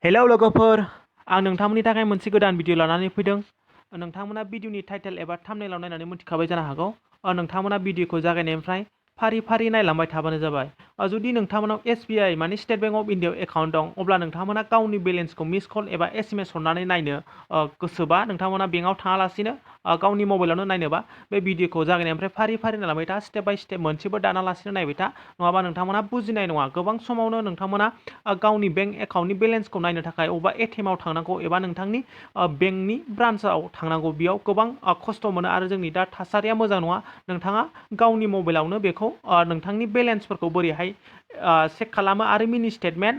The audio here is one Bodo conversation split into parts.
हेलौ लोगोफोर आं नोंथांमोननि थाखाय मोनसे गोदान भिडिअ लानानै फैदों। नोंथांमोना भिडिअनि टाइटेल एबा थाम्बनेइलाव नायनानै मिथिखाबाय जानो हागौ। नोंथांमोना भिडिअखौ जागायनायनिफ्राय फारि फारि नायलांबाय थाबानो जाबाय। जुदि नोंथांमोनाव SBI माने state bank of India account दं अब्ला नोंथांमोना गावनि बेलेन्सखौ मिस कल एबा SMS हरनानै नायनो गोसोबा नोंथांमोना बेंकआव थाङालासिनो गावनि मबाइलावनो नायनोबा बे भिडिअखौ जागायनायनिफ्राय फारि फारि नायलांबाय था, स्टेप बाय स्टेप मोनसेबो दानालासिनो नायबाय था, नङाबा नोंथांमोना बुजिनाय नङा। गोबां समावनो नोंथांमोना गावनि बेंक एकाउन्टनि बेलेन्सखौ नायनो थाखाय अबा ATM आव थांनांगौ एबा नोंथांनि बेंकनि ब्रान्चआव थांनांगौ, बेयाव गोबां खस्थ' मोनो आरो जोंनि दा थासारिया मोजां नङा। नोंथाङा गावनि मबाइलावनो बेखौ नोंथांनि बेलेन्सफोरखौ बोरैहाय चेक खालामो आरो मिनि स्टेटमेन्ट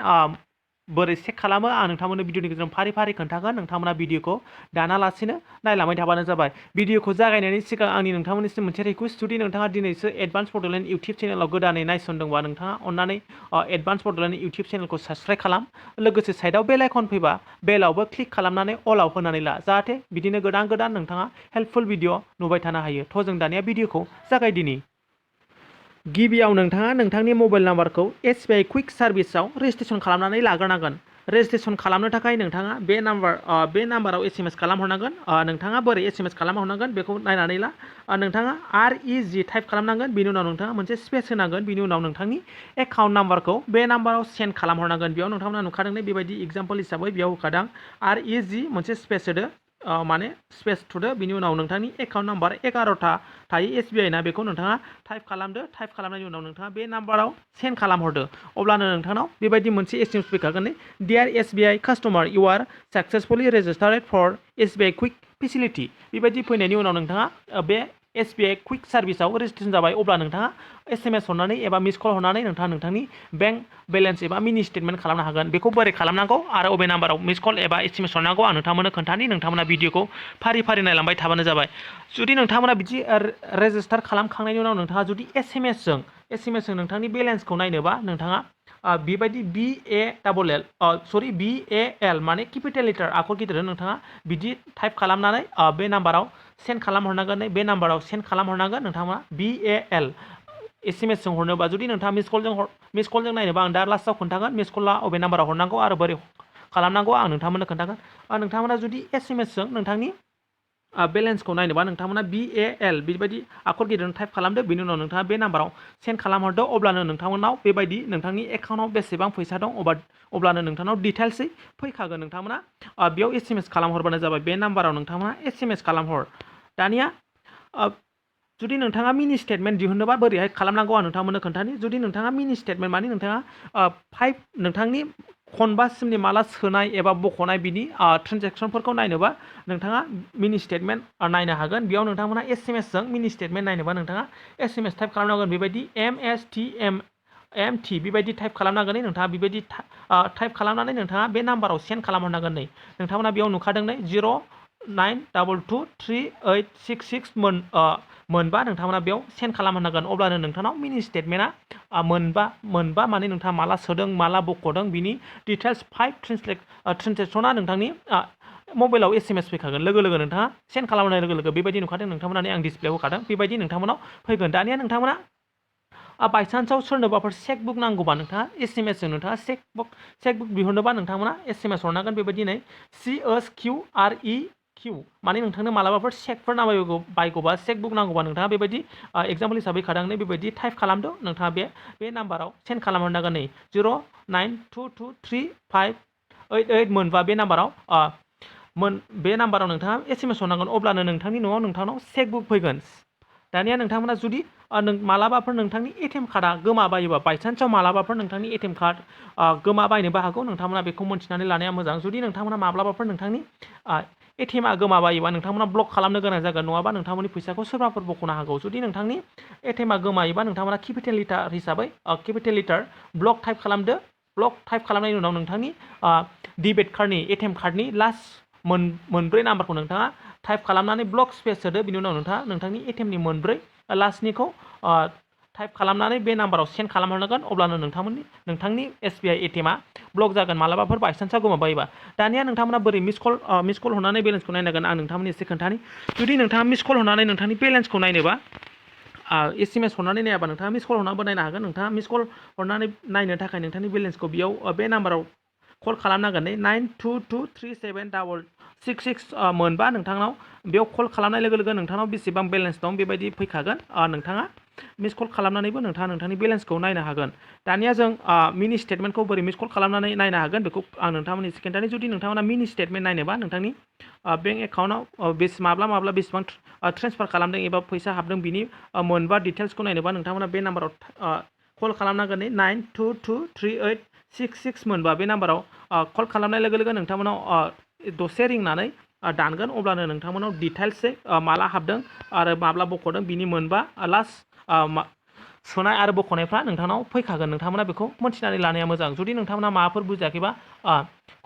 बोरै चेक खालामो आं नोंथांमोननो भिडिअनि गेजेरजों फारि फारि खोन्थागोन। नोंथांमोना भिडिअखौ दानालासिनो नायलांबाय थाबानो जाबाय। भिडिअखौ जागायनायनि सिगां आंनि नोंथांमोननिसिम मोनसे रिक्वेस्ट, जुदि नोंथाङा दिनैसो एडभान्स बड'लेण्ड इउटुब चेनेलाव गोदानै नायसनदोंबा नोंथाङा अननानै एडभान्स बड'लेण्ड इउटुब चेनेलखौ साबस्क्राइब खालाम, लोगोसे साइडआव बेल आइकन फैबा बेलावबो क्लिक खालामनानै अलाव होनानै ला, जाहाथे बिदिनो गोदान गोदान नोंथाङा हेल्पफुल भिडिअ नुबाय थानो हायो। थ' जों दानिया भिडिअखौ जागायदिनि। गिबियाव नोंथाङा नोंथांनि मबाइल नाम्बारखौ SBI कुइक सार्भिसाव रेजिस्ट्रेसन खालामनानै लाग्रोनांगोन। रेजिस्ट्रेसन खालामनो थाखाय नोंथाङा बे नाम्बाराव SMS खालामहरनांगोन। नोंथाङा बोरै SMS खालामहरनांगोन बेखौ नायनानै ला। नोंथाङा REG टाइप खालामनांगोन, बिनि उनाव नोंथाङा मोनसे स्पेस होनांगोन, बिनि उनाव नोंथांनि एकाउन्ट नाम्बारखौ बे नाम्बाराव सेन्ड खालामहरनांगोन। बेयाव नोंथांमोना नुखादों बेबायदि एग्जाम्पल हिसाबै बेयाव होखादों REG मोनसे स्पेस होदो, माने स्पेस थुदो, बिनि उनाव नोंथांनि एकाउन्ट नाम्बार 11था थायो SBI ना, बेखौ नोंथाङा टाइप खालामदो। टाइप खालामनायनि उनाव नोंथाङा बे नाम्बाराव सेन्ड खालामहरदो। अब्लानो नोंथांनाव बेबायदि मोनसे SMS फैखागोन, dear SBI customer, you are successfully registered for SBI quick facility. बेबायदि फैनायनि उनाव नोंथाङा बे SBI कुइक सार्भिसाव रेजिस्ट्रेसन जाबाय। अब्ला नोंथाङा SMS हरनानै एबा मिस कल हरनानै नोंथाङा नोंथांनि बेंक बेलेन्स एबा मिनि स्टेटमेन्ट खालामनो हागोन। बेखौ बोरै खालामनांगौ आरो अबे नाम्बाराव मिस कल एबा SMS हरनांगौ आं नोंथांमोननो खोन्थानि, नोंथांमोना भिडिअखौ फारि फारि नायलांबाय थाबानो जाबाय। जुदि नोंथांमोना बिदि रेजिस्टार खालामखांनायनि उनाव नोंथाङा जुदि SMS जों नोंथांनि बेलेन्सखौ नायनोबा नोंथाङा बेबायदि BAL माने केपिटेल लेटार आखर गिदिर नोंथाङा बिदि टाइप खालामनानै बे नाम्बाराव सेन्ड खालामहरनांगोन। बे नाम्बाराव सेन्ड खालामहरनांगोन नोंथाङा BAL SMS जों हरनोबा। जुदि नोंथाङा मिस कलजों नायनोबा आं दा लास्टआव खोन्थागोन मिस कलआ अबे नाम्बाराव हरनांगौ आरो बोरै खालामनांगौ आं नोंथांमोननो खोन्थागोन। नोंथांमोना जुदि SMS जों नोंथांनि बेलेन्सखौ नायनोबा नोंथांमोना BAL बेबायदि आखर गिदिर टाइप खालामदो, बिनि उनाव नोंथाङा बे नाम्बाराव सेन्ड खालामहरदो। अब्लानो नोंथांमोनाव बेबायदि नोंथांनि एकाउन्टआव बेसेबां फैसा दं अब्लानो नोंथांनाव डिटेल्सै फैखागोन। नोंथांमोना बेयाव SMS खालामहरबानो जाबाय। बे नाम्बाराव नोंथांमोना SMS खालामहर। दानिया जुदि नोंथाङा मिनि स्टेटमेन्ट दिहुननोबा बोरैहाय खालामनांगौ आं नोंथांमोननो खोन्थानि। जुदि नोंथाङा मिनि स्टेटमेन्ट माने नोंथाङा नोंथांनि खनबासिमनि माला सोनाय एबा बख'नाय बिनि ट्रेन्जेक्सनफोरखौ नायनोबा नोंथाङा मिनि स्टेटमेन्ट नायनो हागोन। बेयाव नोंथांमोना SMS जों मिनि स्टेटमेन्ट नायनोबा नोंथाङा SMS टाइप खालामनांगोन, बेबायदि MSTMT बेबायदि टाइप खालामनांगोन। नोंथाङा बेबायदि टाइप खालामनानै नोंथाङा बे नाम्बाराव सेन्ड खालामहरनांगोन। नोंथांमोना बेयाव नुखादों 09223866 मोनबा नोंथांमोना बेयाव सेन्ड खालामहरनांगोन। अब्लानो नोंथांनाव मिनि स्टेटमेन्टआ मोनबा माने नोंथाङा माला सोदों माला बख'दों बिनि डिटेल्स 5 ट्रेन्जेक्सना नोंथांनि मबाइलाव SMS फैखागोन। लोगो लोगो नोंथाङा सेन्ड खालामनाय लोगो लोगो बेबायदि नुखादों नोंथांमोना आं डिसप्लेआव होखादों, बेबायदि नोंथांमोनाव फैगोन। दानिया नोंथांमोना बायसान्सआव सोरनोबाफोर चेकबुक नांगौबा नोंथाङा SMS जों नोंथाङा चेकबुक बिहरनोबा नोंथांमोना SMS हरनांगोन, बेबायदि CSQREQ माने नोंथांनो मालाबाफोर चेकफोर बायगौबा चेकबुक नांगौबा नोंथाङा बेबायदि एग्जाम्पल हिसाबै खादों बेबायदि टाइप खालामदो। नोंथाङा बे नाम्बाराव सेन्ड खालामहरनांगोन। 09223588 मोनबा बे नाम्बाराव नोंथाङा SMS हरनांगोन। अब्लानो नोंथांनि नोंथांनाव चेकबुक फैगोन। दानिया नोंथांमोना जुदि मालाबाफोर नोंथांनि ATM कार्डआ गोमाबायोबा, बायसान्सआव मालाबाफोर नोंथांनि ATM कार्ड गोमाबायनोबो हागौ, नोंथांमोना बेखौ मोन्थिनानै लानाया मोजां। जुदि नोंथांमोना माब्लाबाफोर नोंथांनि ATMआ गोमाबायोबा नोंथांमोना ब्लक खालामनो गोनां जागोन, नङाबा नोंथांमोननि फैसाखौ सोरबाफोर बख'नो हागौ। जुदि नोंथांनि ATMआ गोमायोबा नोंथांमोना केपिटेल लेटार ब्लक टाइप खालामदो। ब्लक टाइप खालामनायनि उनाव नोंथांनि डेबिट कार्डनि ATM कार्डनि लास्ट मोनब्रै नाम्बारखौ नोंथाङा टाइप खालामनानै ब्लक स्पेस होदो। बिनि उनाव नोंथाङा नोंथांनि ATMनि मोनब्रै लास्टनिखौ टाइप खालामनानै बे नाम्बाराव सेन्ड खालामहरनांगोन। अब्लानो नोंथांनि SBI ATMआ ब्लक जागोन मालाबाफोर बायसान्सआव गोमाबायोबा। दानिया नोंथांमोना बोरै मिस कल हरनानै बेलेन्सखौ नायनांगोन आं नोंथांमोननि एसे खोन्थानि। जुदि नोंथाङा मिस कल हरनानै नोंथांनि बेलेन्सखौ नायनोबा SMS हरनानै नायाबा नोंथाङा मिस कल हरनानैबो नायनो हागोन। नोंथाङा मिस कल हरनानै नायनो थाखाय नोंथांनि बेलेन्सखौ बेयाव बे नाम्बाराव कल खालामनांगोन 92237666 मोनबा नोंथांनाव बेयाव कल खालामनाय लोगो लोगो नोंथांनाव बेसेबां बेलेन्स दं बेबायदि फैखागोन नोंथाङा मिस कल खालामनानैबो नोंथाङा नोंथांनि बेलेन्सखौ नायनो हागोन दानिया जों मिनि स्टेटमेन्टखौ बोरै मिस कल खालामनानै नायनो हागोन बेखौ आं नोंथांमोननि खिन्थानि जुदि नोंथांमोना मिनि स्टेटमेन्ट नायनोबा नोंथांनि बेंक एकाउन्टआव माब्ला बेसेबां ट्रेन्सफार खालामदों एबा फैसा हाबदों बिनि मोनबा डिटेल्सखौ नायनोबा नोंथांमोना बे नाम्बाराव कल खालामनांगोन 92238666 मोनबा बे नाम्बाराव कल खालामनाय लोगो लोगो नोंथांमोनाव दसे रिंनानै दानगोन अब्लानो नोंथांमोनाव डिटेल्सै माला हाबदों आरो माब्ला बख'दों बिनि मोनबा लास्ट सोनाय आरो बख'नायफ्रा नोंथांनाव फैखागोन नोंथांमोना बेखौ मोनथिनानै लानाया मोजां जुदि नोंथांमोना माबाफोर बुजियाखैबा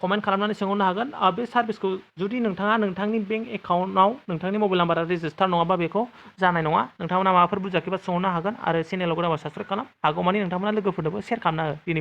कमेन्ट खालामनानै सोंहरनो हागोन बे सार्भिसखौ जुदि नोंथाङा नोंथांनि बेंक एकाउन्टआव नोंथांनि मबाइल नाम्बारा रेजिस्टार नङाबा बेखौ जानाय नङा नोंथांमोना माबाफोर बुजियाखैबा सोंहरनो हागोन आरो चेनेलाव गोदानबा साबस्क्राइब खालाम हागौमानि नोंथांमोना लोगोफोरनोबो शेयार खालामना हो दिनै